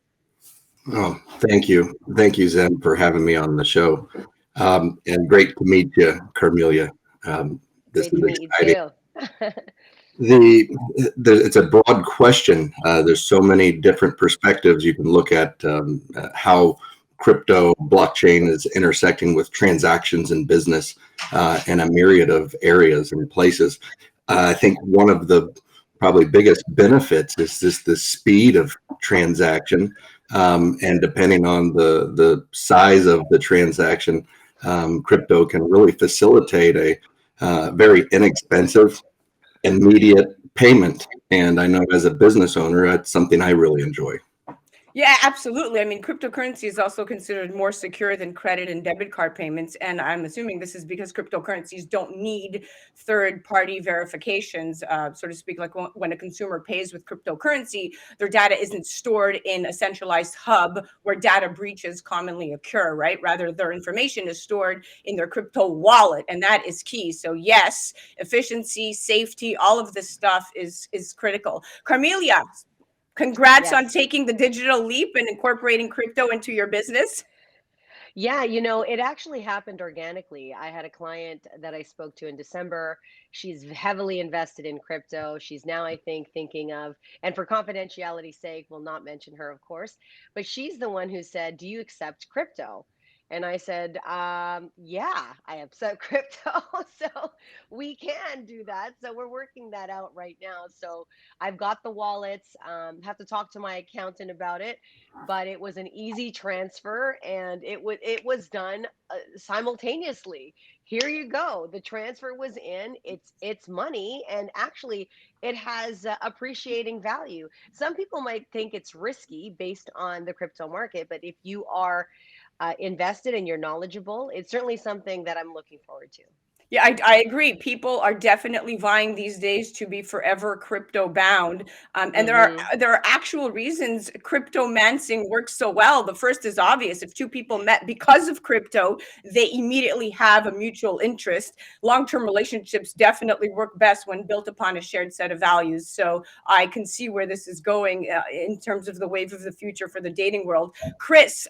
Oh, thank you. Thank you, Zen, for having me on the show. And great to meet you, Carmelia. This is exciting. It's a broad question. There's so many different perspectives you can look at how crypto blockchain is intersecting with transactions in business in a myriad of areas and places. I think one of the probably biggest benefits is the speed of transaction, and depending on the size of the transaction, crypto can really facilitate a very inexpensive, immediate payment. And I know as a business owner, that's something I really enjoy. Yeah, absolutely. I mean, cryptocurrency is also considered more secure than credit and debit card payments. And I'm assuming this is because cryptocurrencies don't need third-party verifications, so to speak. Like when a consumer pays with cryptocurrency, their data isn't stored in a centralized hub where data breaches commonly occur, right? Rather, their information is stored in their crypto wallet, and that is key. So yes, efficiency, safety, all of this stuff is critical. Carmelia, congrats on taking the digital leap and incorporating crypto into your business. Yeah, it actually happened organically. I had a client that I spoke to in December. She's heavily invested in crypto. She's now, I think, thinking of, and for confidentiality's sake, will not mention her, of course, but she's the one who said, "Do you accept crypto?" And I said, yeah, I accept crypto. So we can do that. So we're working that out right now. So I've got the wallets, have to talk to my accountant about it, but it was an easy transfer and it was done simultaneously. Here you go. The transfer was in, it's money. And actually it has appreciating value. Some people might think it's risky based on the crypto market, but if you are invested and you're knowledgeable, it's certainly something that I'm looking forward to. Yeah, I agree. People are definitely vying these days to be forever crypto bound. And Hmm. there are actual reasons cryptomancing works so well. The first is obvious. If two people met because of crypto, they immediately have a mutual interest. Long-term relationships definitely work best when built upon a shared set of values. So I can see where this is going in terms of the wave of the future for the dating world. Chris,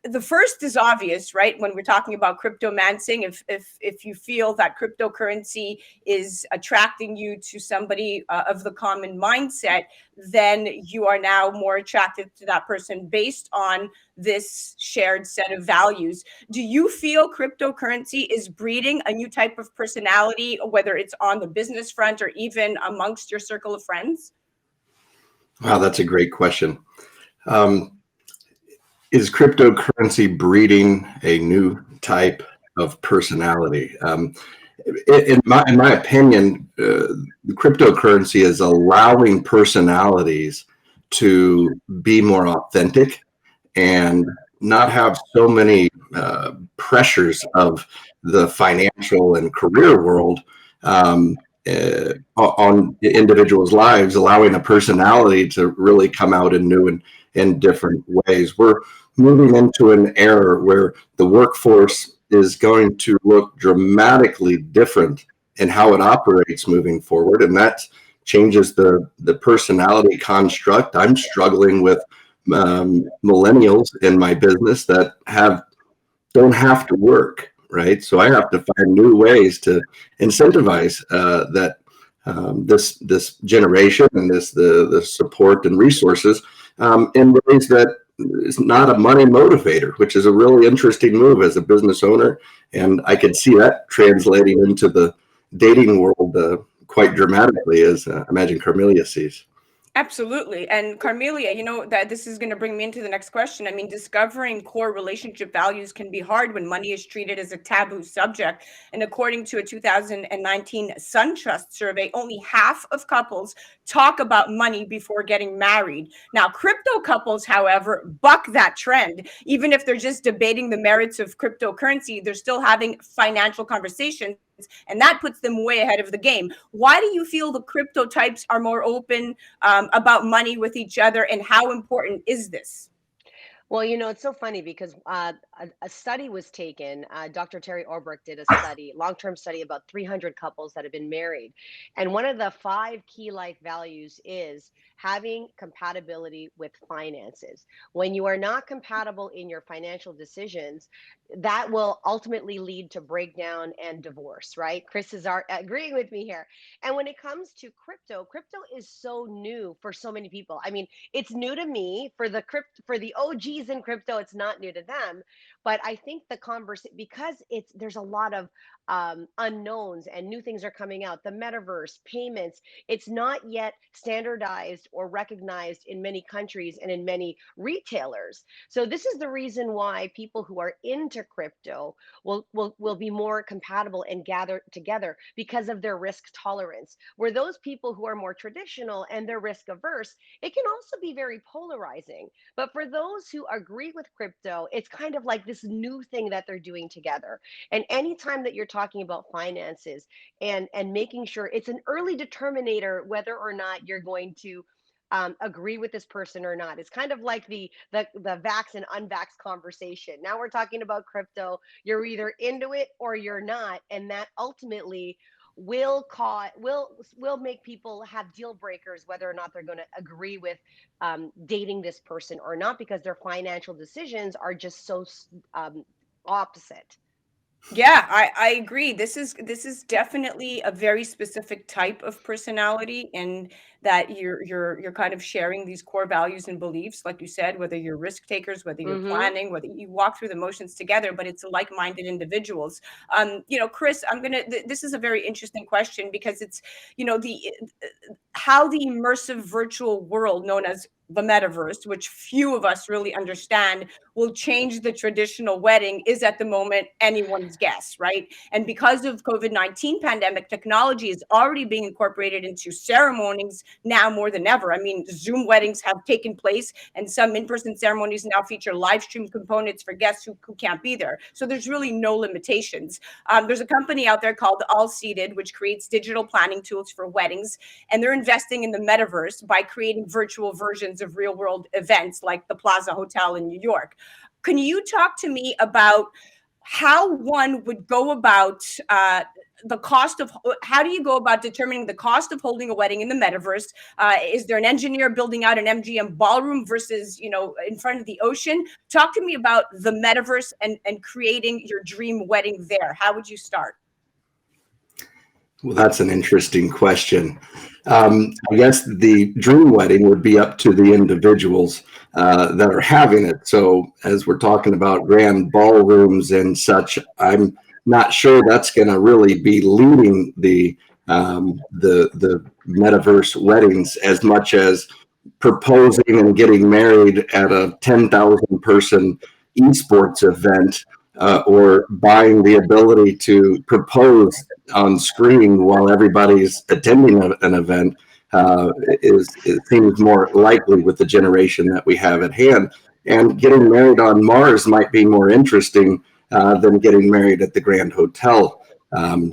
the first is obvious, right? When we're talking about cryptomancing, if you feel that cryptocurrency is attracting you to somebody of the common mindset, then you are now more attracted to that person based on this shared set of values. Do you feel cryptocurrency is breeding a new type of personality, whether it's on the business front or even amongst your circle of friends? Wow, that's a great question. Um, is cryptocurrency breeding a new type of personality? In my opinion, the cryptocurrency is allowing personalities to be more authentic and not have so many pressures of the financial and career world on individuals' lives, allowing a personality to really come out in new and different ways. We're moving into an era where the workforce is going to look dramatically different in how it operates moving forward, and that changes the personality construct. I'm struggling with millennials in my business that don't have to work, right? So I have to find new ways to incentivize that this generation and the support and resources in ways that is not a money motivator, which is a really interesting move as a business owner. And I could see that translating into the dating world quite dramatically, as I imagine Carmelia sees. Absolutely. And Carmelia, you know that this is going to bring me into the next question. I mean, discovering core relationship values can be hard when money is treated as a taboo subject. And according to a 2019 SunTrust survey, only half of couples talk about money before getting married. Now, crypto couples, however, buck that trend. Even if they're just debating the merits of cryptocurrency, they're still having financial conversations, and that puts them way ahead of the game. Why do you feel the crypto types are more open about money with each other, and how important is this? Well, it's so funny because a study was taken. Dr. Terry Orbrick did a study, long-term study about 300 couples that have been married. And one of the five key life values is having compatibility with finances. When you are not compatible in your financial decisions, that will ultimately lead to breakdown and divorce, right? Chris is agreeing with me here. And when it comes to crypto is so new for so many people. I mean, it's new to me. For the OGs in crypto, it's not new to them. But I think the conversation, because there's a lot of unknowns and new things are coming out, the metaverse, payments, it's not yet standardized or recognized in many countries and in many retailers. So this is the reason why people who are into crypto will be more compatible and gather together because of their risk tolerance. Where those people who are more traditional and they're risk averse, it can also be very polarizing. But for those who agree with crypto, it's kind of like this new thing that they're doing together. And anytime that you're talking about finances and making sure it's an early determinator whether or not you're going to agree with this person or not. It's kind of like the vax and unvax conversation. Now we're talking about crypto. You're either into it or you're not, and that ultimately will make people have deal breakers whether or not they're going to agree with dating this person or not, because their financial decisions are just so opposite. Yeah, I agree. This is definitely a very specific type of personality, and that you're kind of sharing these core values and beliefs, like you said, whether you're risk takers, whether you're Hmm. planning, whether you walk through the motions together, but it's like-minded individuals. Chris, this is a very interesting question because it's, the how the immersive virtual world known as the metaverse, which few of us really understand, will change the traditional wedding is at the moment anyone's guess, right? And because of COVID-19 pandemic, technology is already being incorporated into ceremonies now more than ever. I mean, Zoom weddings have taken place, and some in-person ceremonies now feature live stream components for guests who can't be there. So there's really no limitations. There's a company out there called All Seated, which creates digital planning tools for weddings, and they're investing in the metaverse by creating virtual versions of real world events like the Plaza Hotel in New York. Can you talk to me about how one would go about the cost of, how do you go about determining the cost of holding a wedding in the metaverse? Is there an engineer building out an MGM ballroom versus, in front of the ocean? Talk to me about the metaverse and creating your dream wedding there. How would you start? Well, that's an interesting question. I guess the dream wedding would be up to the individuals that are having it. So as we're talking about grand ballrooms and such, I'm not sure that's going to really be leading the metaverse weddings as much as proposing and getting married at a 10,000 person esports event. Or buying the ability to propose on screen while everybody's attending an event it seems more likely with the generation that we have at hand. And getting married on Mars might be more interesting than getting married at the Grand Hotel,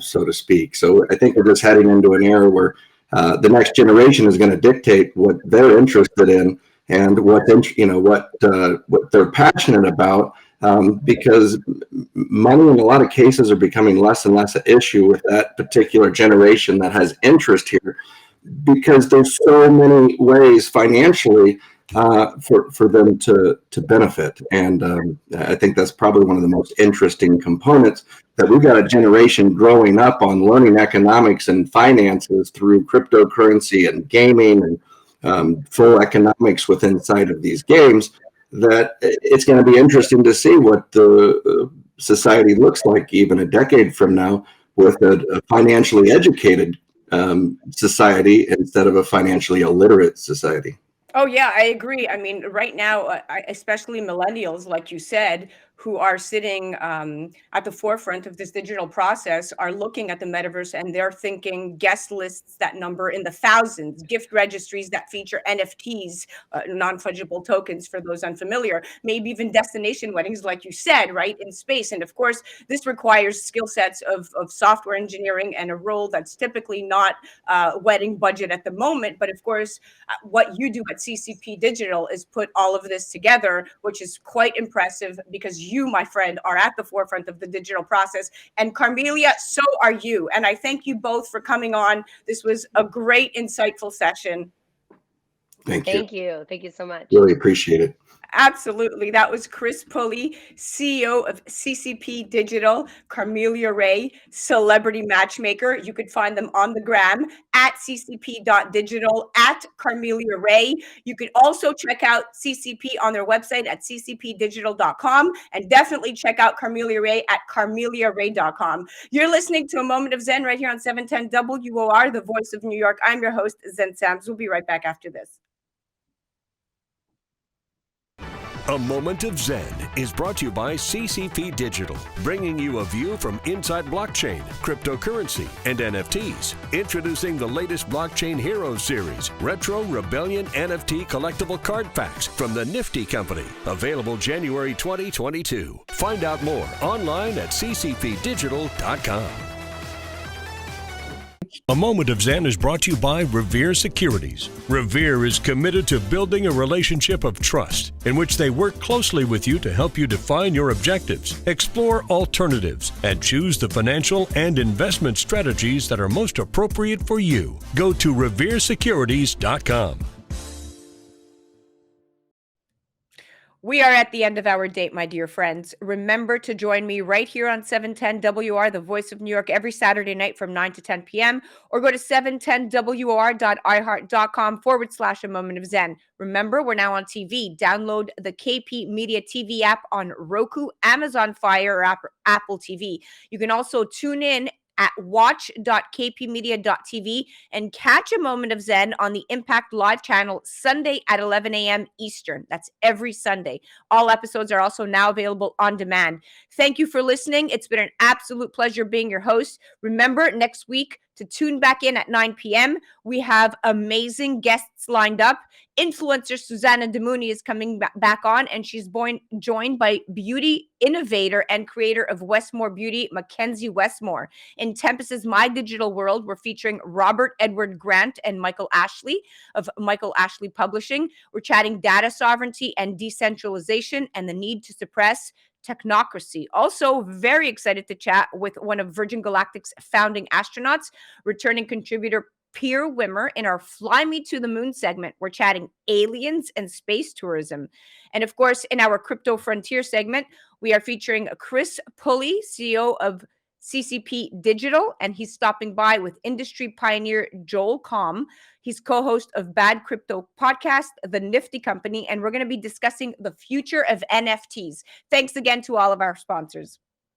so to speak. So I think we're just heading into an era where the next generation is going to dictate what they're interested in and what they're passionate about. Because money in a lot of cases are becoming less and less an issue with that particular generation that has interest here, because there's so many ways financially for them to benefit. And I think that's probably one of the most interesting components, that we've got a generation growing up on learning economics and finances through cryptocurrency and gaming and full economics within inside of these games, that it's going to be interesting to see what the society looks like even a decade from now with a financially educated society instead of a financially illiterate society. Oh, yeah, I agree. I mean, right now, especially millennials, like you said, who are sitting at the forefront of this digital process, are looking at the metaverse and they're thinking guest lists that number in the thousands, gift registries that feature NFTs, non-fungible tokens for those unfamiliar, maybe even destination weddings, like you said, right, in space. And of course, this requires skill sets of software engineering and a role that's typically not wedding budget at the moment. But of course, what you do at CCP Digital is put all of this together, which is quite impressive, because you, my friend, are at the forefront of the digital process. And Carmelia, so are you. And I thank you both for coming on. This was a great, insightful session. Thank you. Thank you. Thank you so much. Really appreciate it. Absolutely. That was Chris Pulley, CEO of CCP Digital, Carmelia Ray, Celebrity Matchmaker. You could find them on the gram at ccp.digital, at Carmelia Ray. You could also check out CCP on their website at ccpdigital.com, and definitely check out Carmelia Ray at carmeliaray.com. You're listening to A Moment of Zen right here on 710 WOR, the voice of New York. I'm your host, Zen Sams. We'll be right back after this. A Moment of Zen is brought to you by CCP Digital, bringing you a view from inside blockchain, cryptocurrency, and NFTs. Introducing the latest Blockchain Heroes series, Retro Rebellion NFT collectible card packs from the Nifty Company. Available January 2022. Find out more online at ccpdigital.com. A Moment of Zen is brought to you by Revere Securities. Revere is committed to building a relationship of trust in which they work closely with you to help you define your objectives, explore alternatives, and choose the financial and investment strategies that are most appropriate for you. Go to reveresecurities.com. We are at the end of our date, my dear friends. Remember to join me right here on 710 WR, the voice of New York, every Saturday night from 9 to 10 p.m. or go to 710wr.iheart.com/A Moment of Zen. Remember, we're now on TV. Download the KP Media TV app on Roku, Amazon Fire, or Apple TV. You can also tune in at watch.kpmedia.tv and catch a Moment of Zen on the Impact Live channel Sunday at 11 a.m. Eastern. That's every Sunday. All episodes are also now available on demand. Thank you for listening. It's been an absolute pleasure being your host. Remember, next week to tune back in at 9 p.m. We have amazing guests lined up. Influencer Susanna Demouni is coming back on, and she's joined by beauty innovator and creator of Westmore Beauty, Mackenzie Westmore. In Tempest's My Digital World, we're featuring Robert Edward Grant and Michael Ashley of Michael Ashley Publishing. We're chatting data sovereignty and decentralization and the need to suppress technocracy. Also, very excited to chat with one of Virgin Galactic's founding astronauts, returning contributor Pierre Wimmer. In our Fly Me to the Moon segment, we're chatting aliens and space tourism. And of course, in our Crypto Frontier segment, we are featuring Chris Pulley, CEO of CCP Digital, and he's stopping by with industry pioneer Joel Comm. He's co-host of Bad Crypto Podcast, The Nifty Company, and we're going to be discussing the future of NFTs. Thanks again to all of our sponsors.